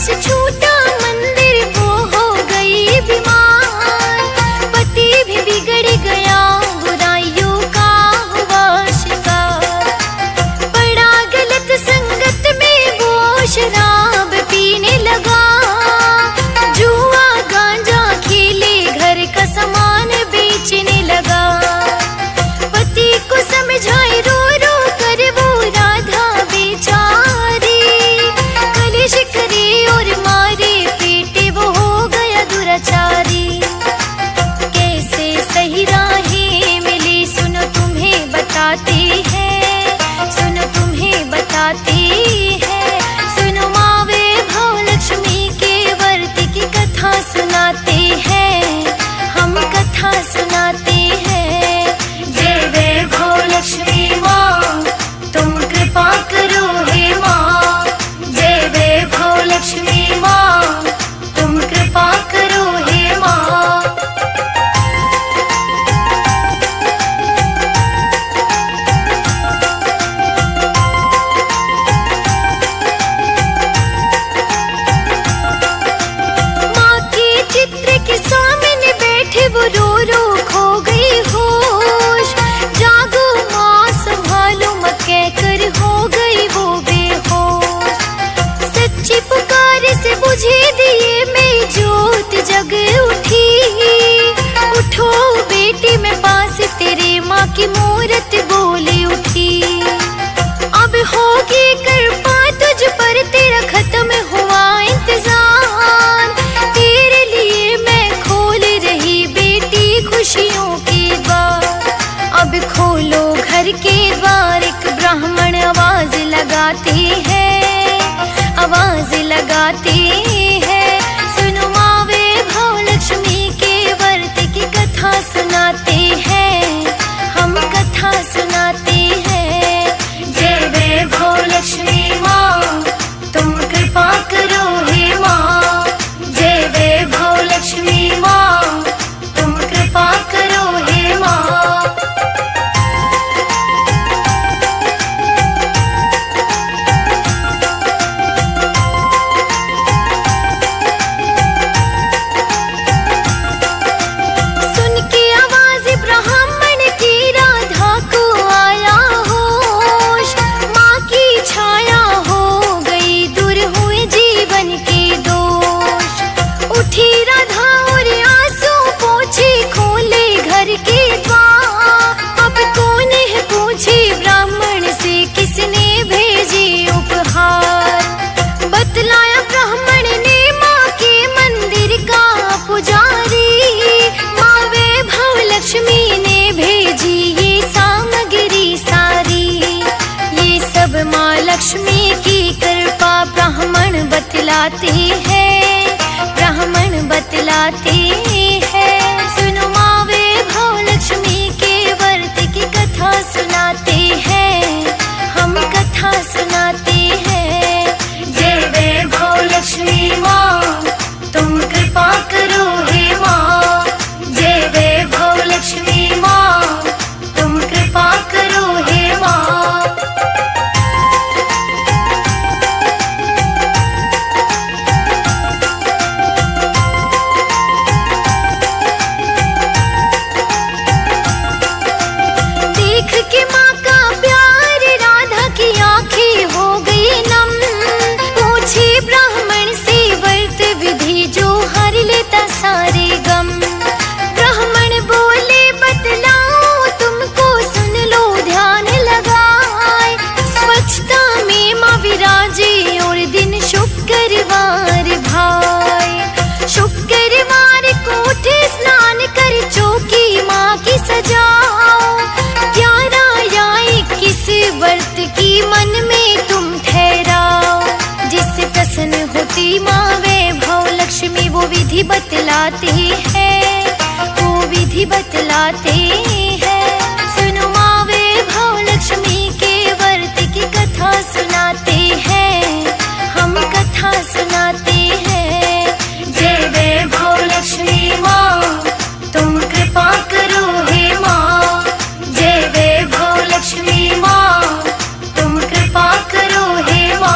छूटा मंदिर वो हो गई बीमार, पति भी बिगड़ गया बुराइयों का हुआ शिकार, पड़ा गलत संगत में वो शराब पीने लगा, जुआ गांजा खेले घर का सामान बेचने लगा, पति को समझाए रो रो कर वो राधा बेचारी, कलेश करे और मारे पीटे वो हो गया दुराचारी। कैसे सही राहें मिली सुनो तुम्हें बताते हैं, सुनो तुम्हें बताते हैं, सुनो माँ वैभव लक्ष्मी के व्रत की कथा सुनाते हैं, हम कथा सुनाते हैं। जय वैभव लक्ष्मी माँ तुम कृपा करो हे माँ, जय वैभव लक्ष्मी माँ तुम कृपा करो हे माँ। माँ के चित्र के सामने बैठे वो रो रो खो गई होश, जागो माँ संभालो माँ कहकर हो गई वो बेहोश, सच्ची पुकार से बुझे दिए में ज्योत जग उठी, उठो बेटी मैं पास तेरे माँ की मूरत बोली उठी, अब होगी कृपा तुझ पर तेरा खत्म हुआ इंतजार, तेरे लिए मैं खोल रही बेटी खुशियों के द्वार, अब खोलो घर के द्वार, एक ब्राह्मण आवाज लगाते हैं, आवाज लगाते हैं, सुनो माँ वैभव लक्ष्मी के व्रत की कथा सुनाते हैं, हम कथा सुनाते हैं। जय वैभव लक्ष्मी माँ तुम कृपा करो हे माँ, जय वैभव लक्ष्मी माँ तुम कृपा करो हे माँ। सुन के आवाज ब्राह्मण की राधा को आया होश, माँ की छाया हो गई दूर हुए जीवन के दोष, उठी राधा और आंसू पोंछे खोले घर के द्वार, अब कौन है पूछे ब्राह्मण से किसने भेजे उपहार, बतलाया ब्राह्मण ने माँ के मंदिर का पुजारी, माँ वैभव लक्ष्मी ने भेजी ये सामग्री सारी, ये सब माँ लक्ष्मी की कृपा ब्राह्मण बतलाते हैं, ब्राह्मण बतलाते हैं, सुनो माँ वैभव लक्ष्मी के व्रत की कथा सुनाते हैं, हम कथा सुनाते हैं। जय वैभव लक्ष्मी माँ तुम कृपा करो हे माँ, जय वैभव लक्ष्मी माँ तुम कृपा करो हे माँ। देख के माँ का प्यार राधा की आंखें हो गई नम, पूछे ब्राह्मण से व्रत विधि जो हर लेता सारे गम, ब्राह्मण बोले बतलाओ तुमको सुन लो ध्यान लगाए, स्वच्छता में माँ विराजे और दिन शुक्रवार भाई, शुक्रवार को उठे स्नान कर चौकी माँ की सजाओ, 11 या 21 व्रत की मन में तुम ठहराओ, जिससे प्रसन्न होती माँ वैभव लक्ष्मी वो विधि बतलाते हैं, वो विधि बतलाते हैं, सुनो माँ वैभव लक्ष्मी के व्रत की कथा सुनाते हैं, हम कथा सुनाते हैं। जय वैभव लक्ष्मी माँ तुम कृपा करो हे माँ, जय वैभव लक्ष्मी माँ तुम कृपा करो हे माँ।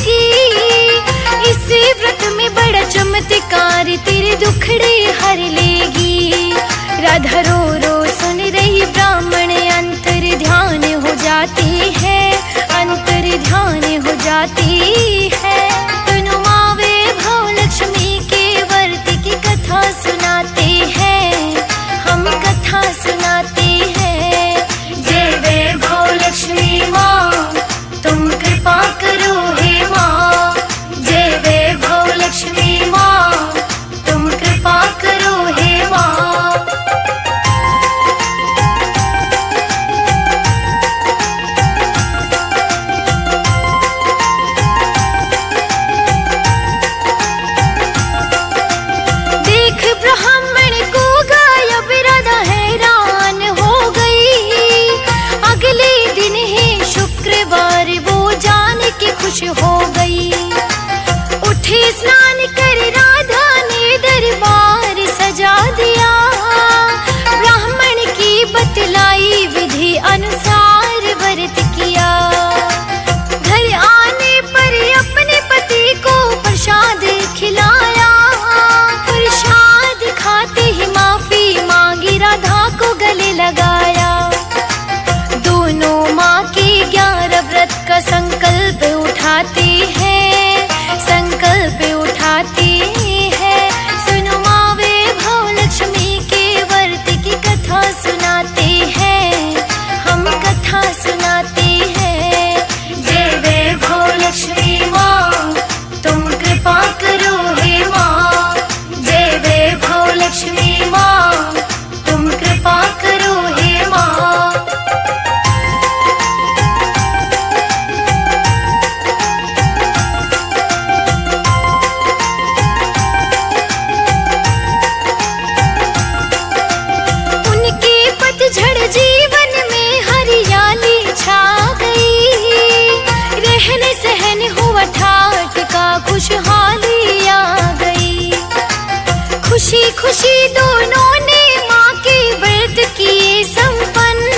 लेगी। इस व्रत में बड़ा चमत्कार तेरे दुखड़े हर लेगी। राधा रो रो सुन रही ब्राह्मण अंतर ध्यान हो जाती है, अंतर ध्यान हो जाती है। तनु मावे भव लक्ष्मी के व्रत की कथा सुनाते हैं, हम कथा सुनाते हैं। जय वैभव लक्ष्मी माँ तुम कृपा करो हे माँ। जय वैभव लक्ष्मी माँ तुम कृपा करो हे माँ। खुश हो गई, उठी स्नान कर राधा ने दरबार सजा दिया। ब्राह्मण की बतलाई विधि अनुसार व्रत किया। घर आने पर अपने पति को प्रसाद खिलाया। प्रसाद खाते ही माफी मांगी, राधा को गले लगाया। दोनों माँ के 11 व्रत का संकल्प उठाती है, संकल्प उठाती है। सुनो माँ वैभव लक्ष्मी के व्रत की कथा सुनाते हैं, हम कथा सुनाते हैं। जय वैभव लक्ष्मी माँ तुम कृपा करो हे माँ। जय वैभव लक्ष्मी माँ तुम कृपा करो हे माँ। खुशहाली आ गई, खुशी खुशी दोनों ने माँ के व्रत किए संपन्न।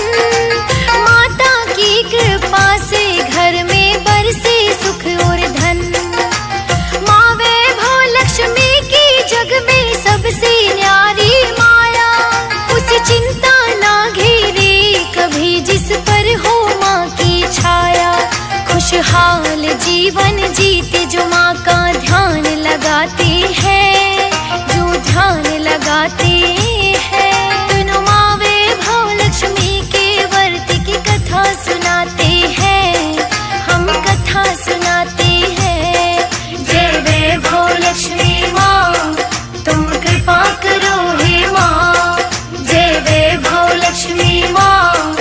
माता की कृपा से घर में बरसे सुख और धन। माँ वैभव लक्ष्मी की जग में सबसे न्यारी माया। उसे चिंता ना घेरे कभी जिस पर हो माँ की छाया। खुशहाल जीवन जीते जो माँ का ध्यान लगाते हैं, जो ध्यान लगाते हैं। दोनों माँ वैभव लक्ष्मी के व्रत की कथा सुनाते हैं, हम कथा सुनाते हैं। जय वैभव लक्ष्मी माँ तुम कृपा करो हे माँ। जय वैभव लक्ष्मी माँ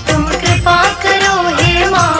तुम कृपा करो हे माँ।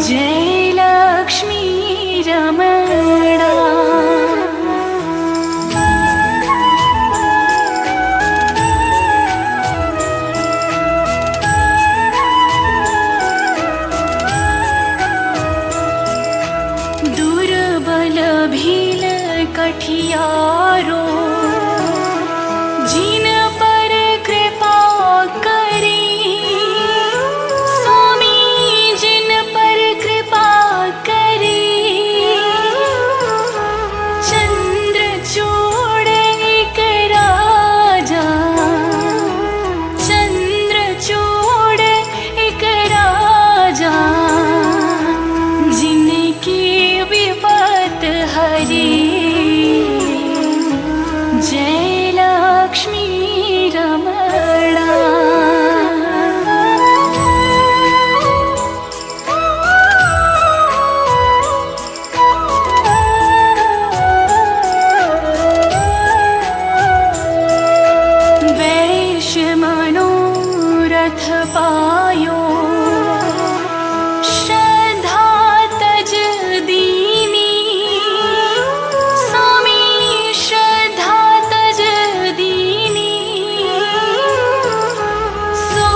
जय लक्ष्मी रमणा। दुर्बल भील कठियारो जिन पर कृपा करी, स्वामी जिन पर कृपा करी। चंद्रचूड़ एक राजा, चंद्रचूड़ एक राजा, जिनकी विपत हरी। जय लक्ष्मी रमणा। वैश्य मनोरथ पायो, श्रद्धा तज दीनी। स्वामी श्रद्धा तज दीनी, सो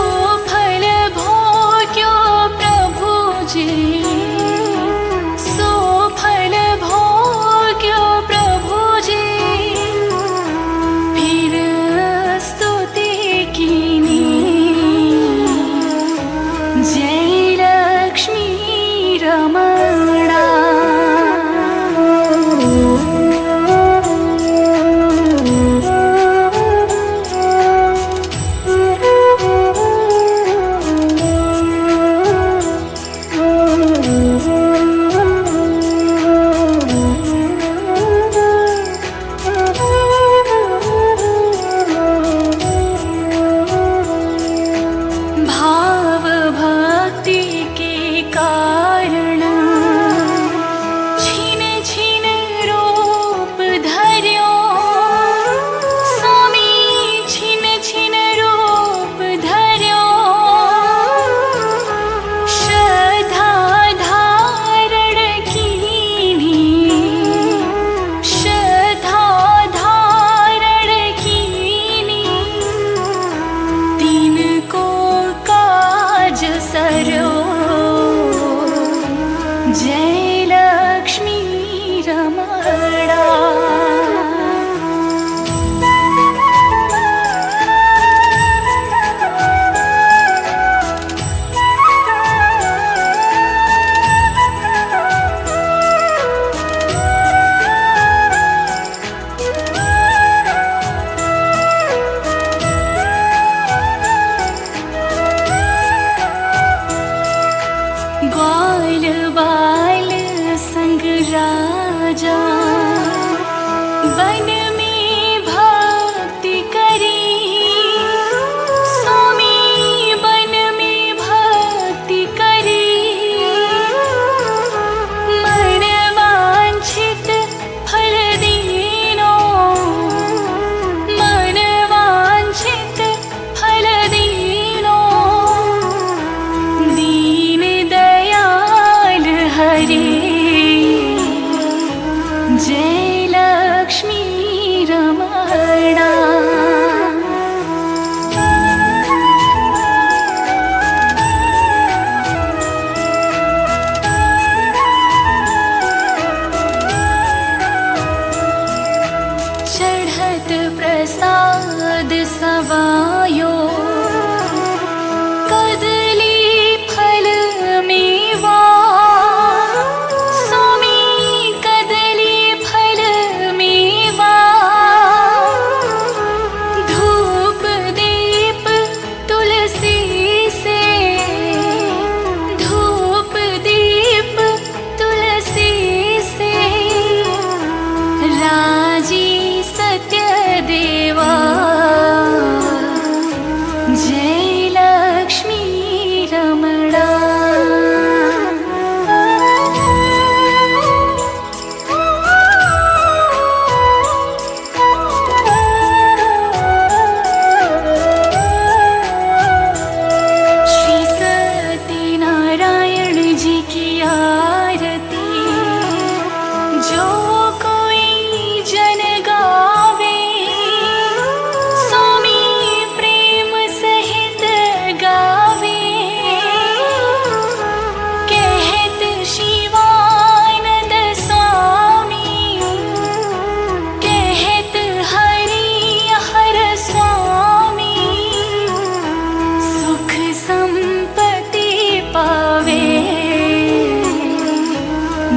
फल भोग्यो प्रभु जी, सो फल भोग्यो प्रभु जी। फिर स्तुति कीनी, जय लक्ष्मी रमणा। भाव भक्ति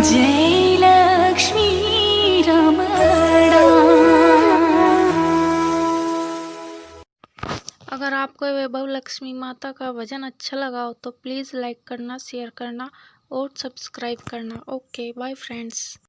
जय लक्ष्मी रमणा। अगर आपको वैभव लक्ष्मी माता का भजन अच्छा लगा हो तो प्लीज़ लाइक करना, शेयर करना और सब्सक्राइब करना। Okay bye friends.